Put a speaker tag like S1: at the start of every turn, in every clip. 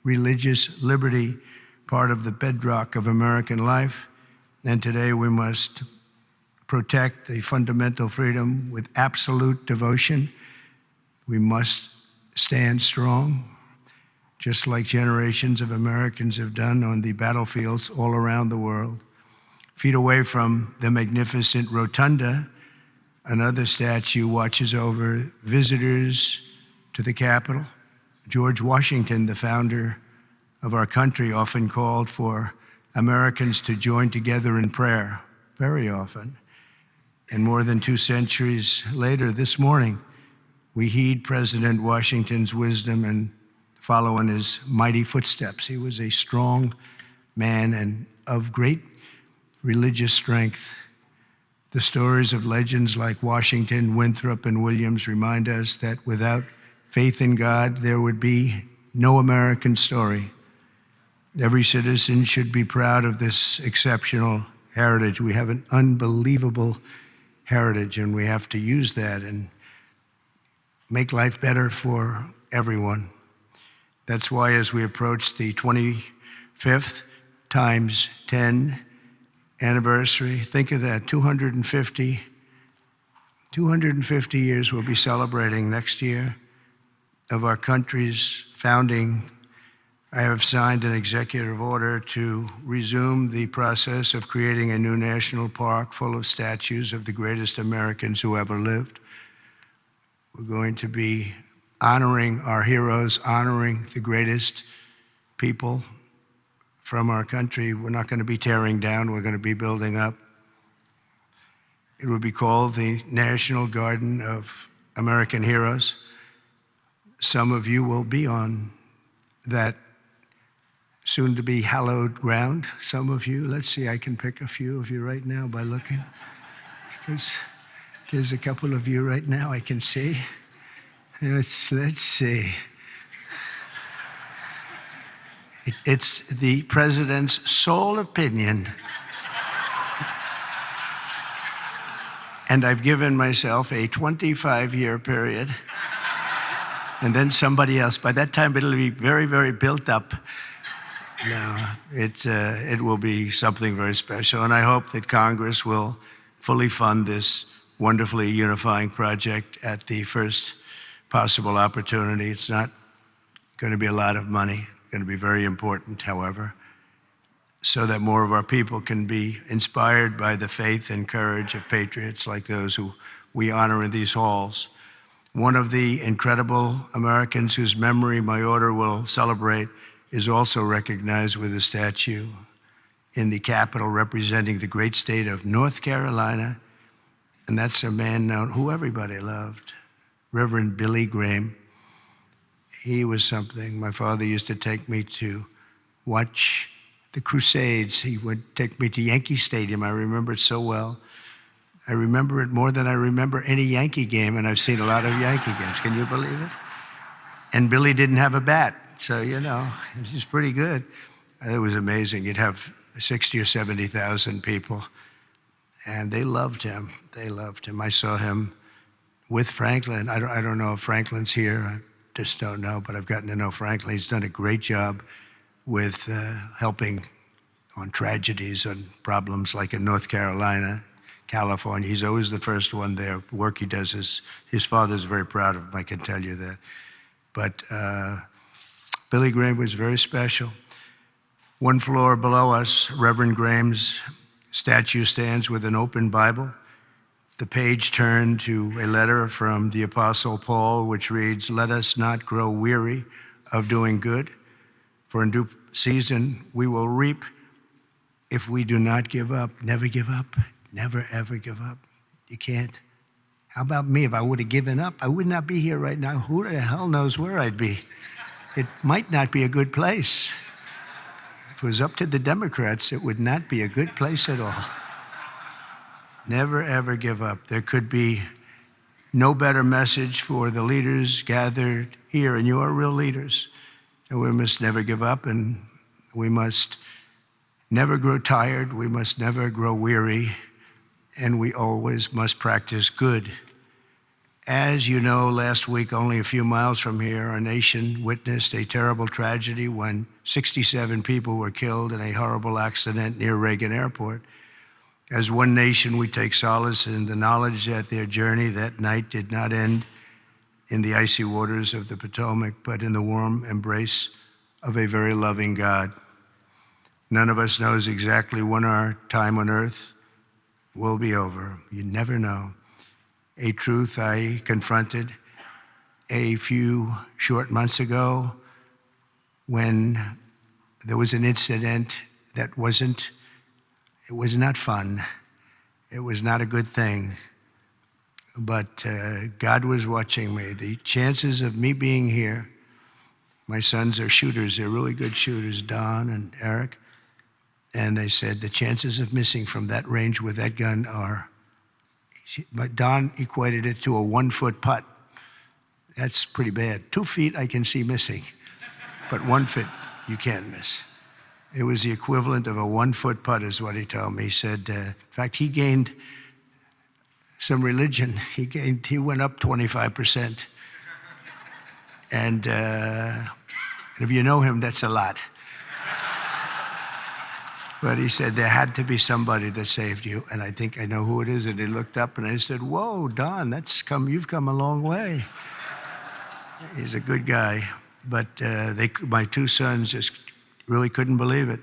S1: religious liberty, part of the bedrock of American life. And today we must protect the fundamental freedom with absolute devotion. We must stand strong, just like generations of Americans have done on the battlefields all around the world. Feet away from the magnificent rotunda, another statue watches over visitors to the Capitol. George Washington, the founder of our country, often called for Americans to join together in prayer, very often. And more than 2 centuries later, this morning, we heed President Washington's wisdom and follow in his mighty footsteps. He was a strong man and of great religious strength. The stories of legends like Washington, Winthrop, and Williams remind us that without faith in God, there would be no American story. Every citizen should be proud of this exceptional heritage. We have an unbelievable heritage, and we have to use that and make life better for everyone. That's why as we approach the 25th times 10 anniversary, think of that, 250 years we'll be celebrating next year of our country's founding. I have signed an executive order to resume the process of creating a new national park full of statues of the greatest Americans who ever lived. We're going to be honoring our heroes, honoring the greatest people from our country. We're not going to be tearing down, we're going to be building up. It will be called the National Garden of American Heroes. Some of you will be on that soon-to-be hallowed ground. Some of you, let's see, I can pick a few of you right now by looking. There's a couple of you right now I can see. Let's see. It's the president's sole opinion. And I've given myself a 25-year period. And then somebody else. By that time, it'll be very, very built up. No, it will be something very special. And I hope that Congress will fully fund this wonderfully unifying project at the first possible opportunity. It's not going to be a lot of money. It's going to be very important, however, so that more of our people can be inspired by the faith and courage of patriots like those who we honor in these halls. One of the incredible Americans whose memory my order will celebrate is also recognized with a statue in the Capitol representing the great state of North Carolina. And that's a man known who everybody loved, Reverend Billy Graham. He was something. My father used to take me to watch the Crusades. He would take me to Yankee Stadium. I remember it so well. I remember it more than I remember any Yankee game, and I've seen a lot of Yankee games. Can you believe it? And Billy didn't have a bat, so, you know, it was pretty good. It was amazing. You'd have 60 or 70,000 people, and they loved him. They loved him. I saw him with Franklin. I don't know if Franklin's here. I just don't know, but I've gotten to know Franklin. He's done a great job with helping on tragedies and problems like in North Carolina, California. He's always the first one there. The work he does is, his father's very proud of him, I can tell you that. But Billy Graham was very special. One floor below us, Reverend Graham's statue stands with an open Bible. The page turned to a letter from the Apostle Paul, which reads, "Let us not grow weary of doing good, for in due season we will reap if we do not give up." Never give up. Never, ever give up. You can't. How about me? If I would have given up, I would not be here right now. Who the hell knows where I'd be? It might not be a good place. If it was up to the Democrats, it would not be a good place at all. Never, ever give up. There could be no better message for the leaders gathered here, and you are real leaders. And we must never give up, and we must never grow tired. We must never grow weary. And we always must practice good As you know, last week, only a few miles from here, our nation witnessed a terrible tragedy when 67 people were killed in a horrible accident near Reagan Airport. As one nation, we take solace in the knowledge that their journey that night did not end in the icy waters of the Potomac, but in the warm embrace of a very loving God. None of us knows exactly when our time on earth will be over. You never know. A truth I confronted a few short months ago when there was an incident that was not fun. It was not a good thing. But God was watching me. The chances of me being here, my sons are shooters. They're really good shooters, Don and Eric. And they said the chances of missing from that range with that gun are, but Don equated it to a 1-foot putt. That's pretty bad. 2 feet I can see missing, but 1 foot you can't miss. It was the equivalent of a 1-foot putt is what he told me. He said, in fact, he gained some religion. He went up 25%. And if you know him, that's a lot. But he said there had to be somebody that saved you, and I think I know who it is. And he looked up, and I said, "Whoa, Don, you've come a long way." He's a good guy, but my 2 sons just really couldn't believe it.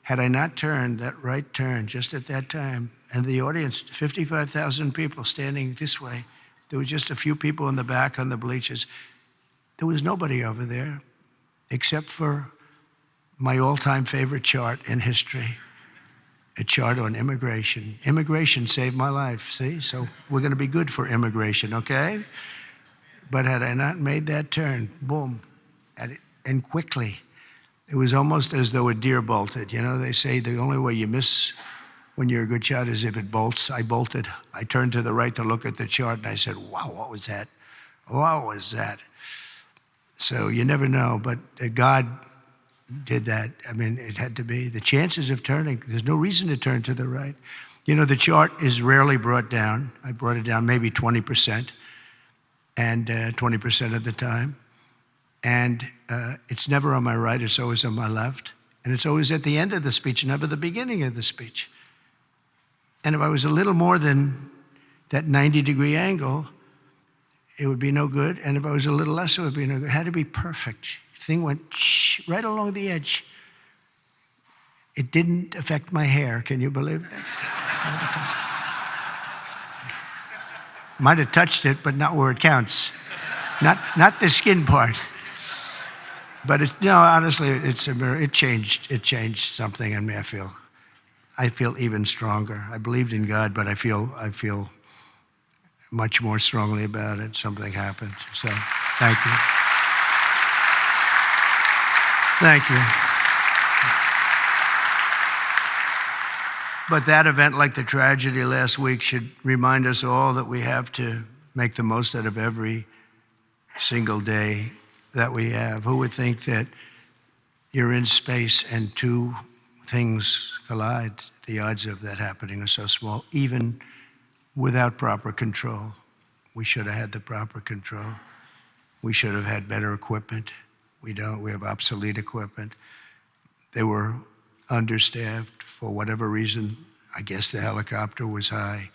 S1: Had I not turned that right turn just at that time, and the audience, 55,000 people standing this way, there were just a few people in the back on the bleachers. There was nobody over there except for my all-time favorite chart in history, a chart on immigration. Immigration saved my life, see? So we're going to be good for immigration, okay? But had I not made that turn, boom, and quickly, it was almost as though a deer bolted. You know, they say the only way you miss when you're a good shot is if it bolts. I bolted. I turned to the right to look at the chart, and I said, wow, what was that? What was that? So you never know, but God did that. I mean, it had to be. The chances of turning, there's no reason to turn to the right. You know, the chart is rarely brought down. I brought it down maybe 20%, and 20% of the time. And it's never on my right, it's always on my left. And it's always at the end of the speech, never the beginning of the speech. And if I was a little more than that 90-degree angle, it would be no good. And if I was a little less, it would be no good. It had to be perfect. Thing went right along the edge. It didn't affect my hair. Can you believe that? Might have touched it, but not where it counts. Not the skin part. But honestly, it's a mirror. It changed something in me. I feel even stronger. I believed in God, but I feel much more strongly about it. Something happened. So, thank you. Thank you. But that event, like the tragedy last week, should remind us all that we have to make the most out of every single day that we have. Who would think that you're in space and 2 things collide? The odds of that happening are so small, even without proper control. We should have had the proper control. We should have had better equipment. We don't. We have obsolete equipment. They were understaffed for whatever reason. I guess the helicopter was high,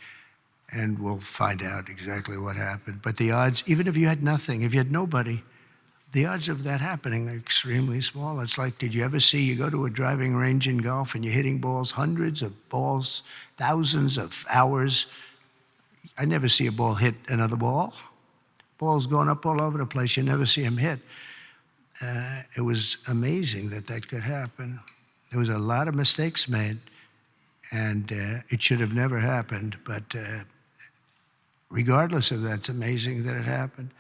S1: and we'll find out exactly what happened. But the odds, even if you had nothing, if you had nobody, the odds of that happening are extremely small. It's like, did you ever see, you go to a driving range in golf and you're hitting balls, hundreds of balls, thousands of hours. I never see a ball hit another ball. Balls going up all over the place. You never see them hit. It was amazing that could happen. There was a lot of mistakes made, and it should have never happened. But regardless of that, it's amazing that it happened.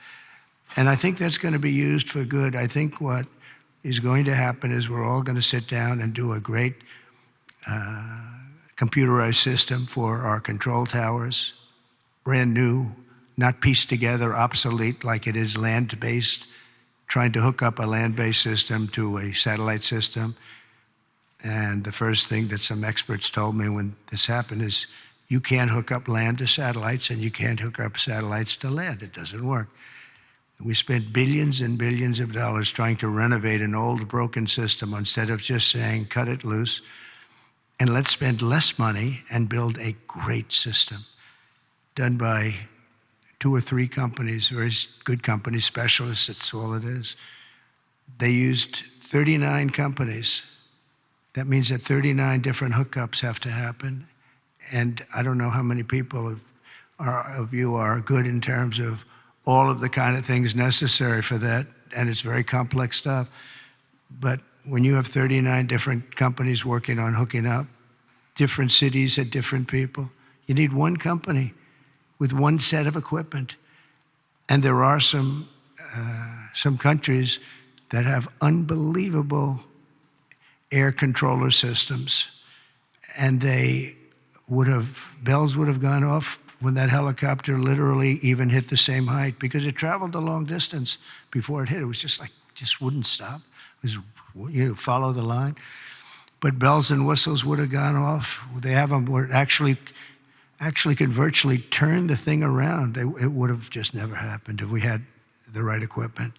S1: And I think that's going to be used for good. I think what is going to happen is we're all going to sit down and do a great computerized system for our control towers, brand new, not pieced together, obsolete like it is land-based, trying to hook up a land-based system to a satellite system. And the first thing that some experts told me when this happened is You can't hook up land to satellites, and you can't hook up satellites to land. It doesn't work. We spent billions and billions of dollars trying to renovate an old, broken system instead of just saying, cut it loose, and let's spend less money and build a great system done by 2 or 3 companies, very good companies, specialists, that's all it is. They used 39 companies. That means that 39 different hookups have to happen. And I don't know how many people of you are good in terms of all of the kind of things necessary for that, and it's very complex stuff. But when you have 39 different companies working on hooking up, different cities had different people, you need one company with one set of equipment. And there are some countries that have unbelievable air controller systems, and bells would have gone off when that helicopter literally even hit the same height, because it traveled a long distance before it hit. It was just wouldn't stop. It was, follow the line. But bells and whistles would have gone off. They have them where it actually could virtually turn the thing around. It would have just never happened if we had the right equipment.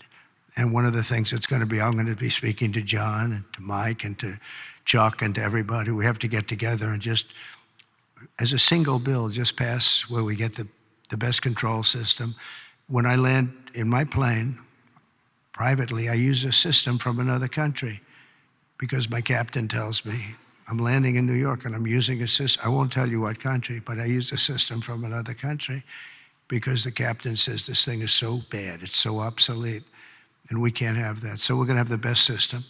S1: And one of the things that's going to be, I'm going to be speaking to John and to Mike and to Chuck and to everybody. We have to get together and just, as a single bill, just pass where we get the best control system. When I land in my plane, privately, I use a system from another country because my captain tells me, I'm landing in New York and I'm using a system. I won't tell you what country, but I use a system from another country because the captain says this thing is so bad, it's so obsolete, and we can't have that. So we're going to have the best system,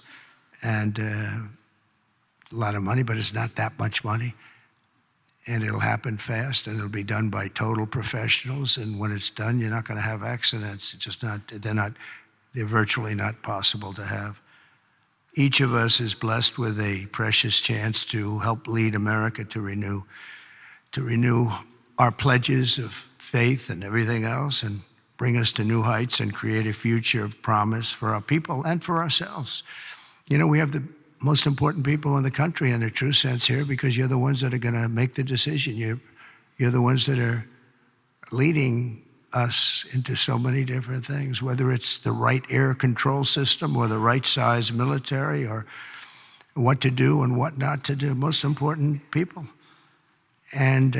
S1: and a lot of money, but it's not that much money. And it'll happen fast, and it'll be done by total professionals. And when it's done, you're not going to have accidents. It's just not, they're virtually not possible to have. Each of us is blessed with a precious chance to help lead America to renew our pledges of faith and everything else, and bring us to new heights and create a future of promise for our people and for ourselves. We have the most important people in the country in a true sense here, because you're the ones that are going to make the decision. You're the ones that are leading us into so many different things, whether it's the right air control system or the right size military, or what to do and what not to do. Most important people. And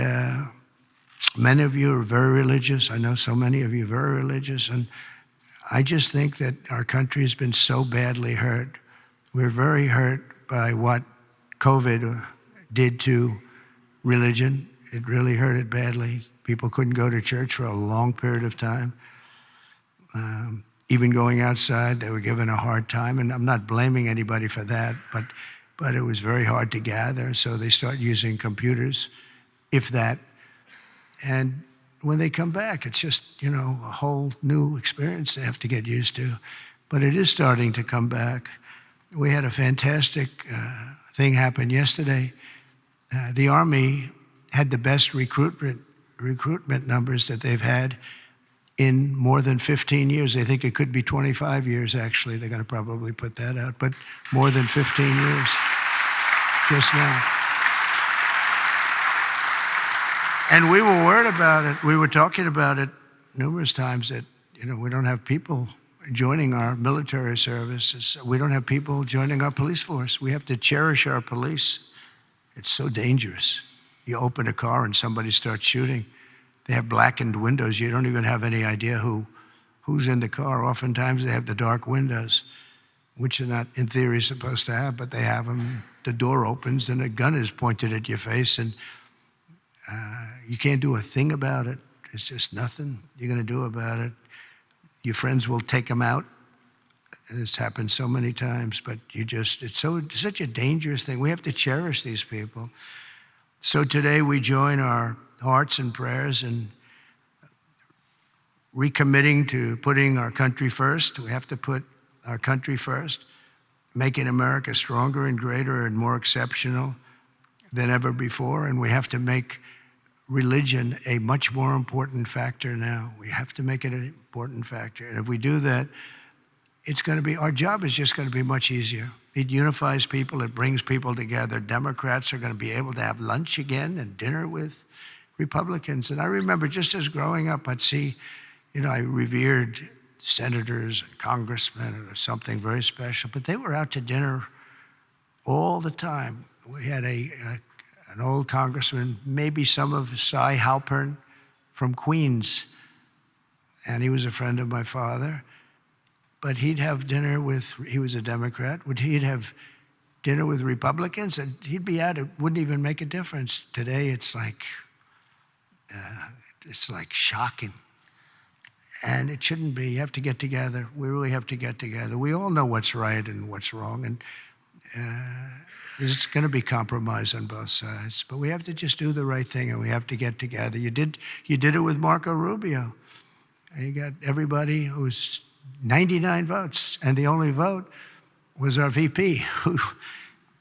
S1: many of you are very religious. I know so many of you are very religious. And I just think that our country has been so badly hurt. We're very hurt by what COVID did to religion. It really hurt it badly. People couldn't go to church for a long period of time. Even going outside, they were given a hard time. And I'm not blaming anybody for that, but it was very hard to gather. So they start using computers, if that. And when they come back, it's just, a whole new experience they have to get used to. But it is starting to come back. We had a fantastic thing happen yesterday. The Army had the best recruitment numbers that they've had in more than 15 years. They think it could be 25 years, actually. They're going to probably put that out, but more than 15 years just now. And we were worried about it. We were talking about it numerous times that, we don't have people joining our military services. We don't have people joining our police force. We have to cherish our police. It's so dangerous. You open a car and somebody starts shooting. They have blackened windows. You don't even have any idea who's in the car. Oftentimes they have the dark windows, which are not, in theory, supposed to have, but they have them. The door opens and a gun is pointed at your face, and you can't do a thing about it. It's just nothing you're going to do about it. Your friends will take them out. And it's happened so many times, but it's such a dangerous thing. We have to cherish these people. So today we join our hearts and prayers in recommitting to putting our country first. We have to put our country first, making America stronger and greater and more exceptional than ever before. And we have to make religion a much more important factor now. We have to make it an important factor. And if we do that, our job is just going to be much easier. It unifies people. It brings people together. Democrats are going to be able to have lunch again and dinner with Republicans. And I remember just as growing up, I'd see, I revered senators and congressmen or something very special, but they were out to dinner all the time. We had an old congressman, maybe some of Cy Halpern from Queens, and he was a friend of my father. But he'd have dinner he was a Democrat, he'd have dinner with Republicans, and he'd be out, it wouldn't even make a difference. Today, it's like shocking. And it shouldn't be. You have to get together. We really have to get together. We all know what's right and what's wrong, and there's going to be compromise on both sides. But we have to just do the right thing, and we have to get together. You did it with Marco Rubio. You got everybody who's 99 votes, and the only vote was our VP,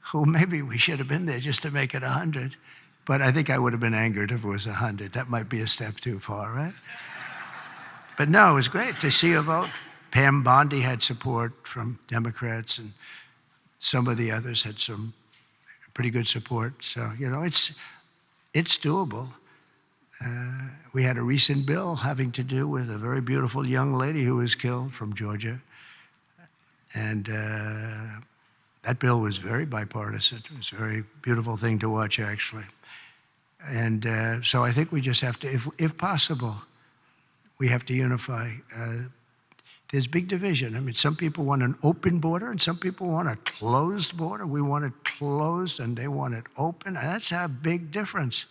S1: who maybe we should have been there just to make it 100. But I think I would have been angered if it was 100. That might be a step too far, right? But no, it was great to see a vote. Pam Bondi had support from Democrats, and some of the others had some pretty good support. So, it's doable. We had a recent bill having to do with a very beautiful young lady who was killed from Georgia. And that bill was very bipartisan. It was a very beautiful thing to watch, actually. And so I think we just have to, if possible, we have to unify. There's big division. I mean, some people want an open border and some people want a closed border. We want it closed and they want it open. And that's a big difference.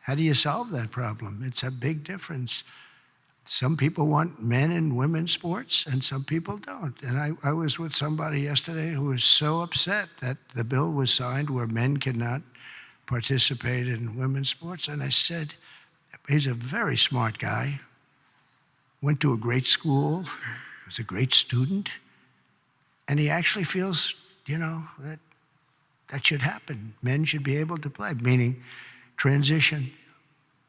S1: How do you solve that problem? It's a big difference. Some people want men and women's sports, and some people don't. And I was with somebody yesterday who was so upset that the bill was signed where men cannot participate in women's sports. And I said, he's a very smart guy, went to a great school, was a great student, and he actually feels, that should happen. Men should be able to play, meaning transition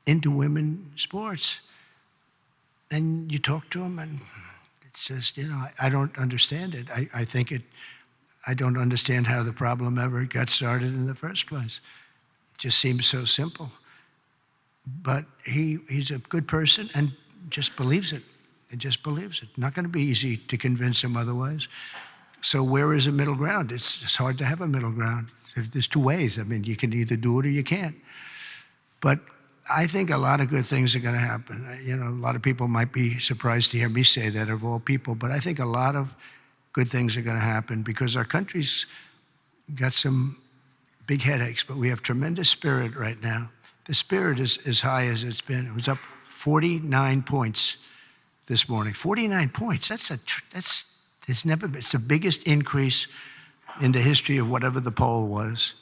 S1: into women's sports. And you talk to him and it says, I don't understand it. I don't understand how the problem ever got started in the first place. It just seems so simple. But he's a good person and just believes it. He just believes it. Not going to be easy to convince him otherwise. So where is a middle ground? It's hard to have a middle ground. There's two ways. I mean, you can either do it or you can't. But I think a lot of good things are going to happen. A lot of people might be surprised to hear me say that of all people, but I think a lot of good things are going to happen because our country's got some big headaches, but we have tremendous spirit right now. The spirit is as high as it's been. It was up 49 points this morning. 49 points. It's the biggest increase in the history of whatever the poll was.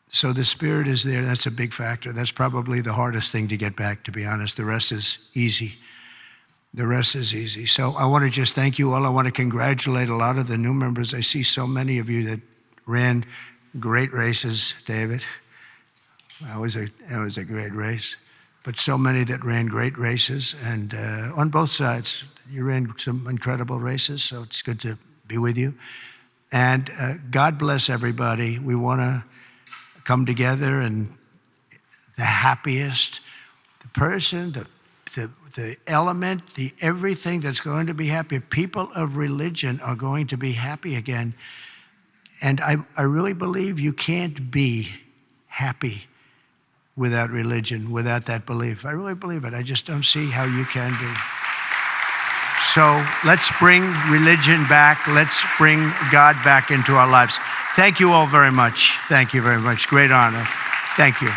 S1: So the spirit is there. That's a big factor. That's probably the hardest thing to get back, to be honest. The rest is easy. So I want to just thank you all. I want to congratulate a lot of the new members. I see so many of you that ran great races, David. That was a great race. But so many that ran great races. And on both sides, you ran some incredible races, so it's good to be with you. And God bless everybody. We want to come together, and the happiest, the person, the element, the everything that's going to be happy. People of religion are going to be happy again. And I really believe you can't be happy without religion, without that belief. I really believe it. I just don't see how you can be. So let's bring religion back. Let's bring God back into our lives. Thank you all very much. Thank you very much. Great honor. Thank you.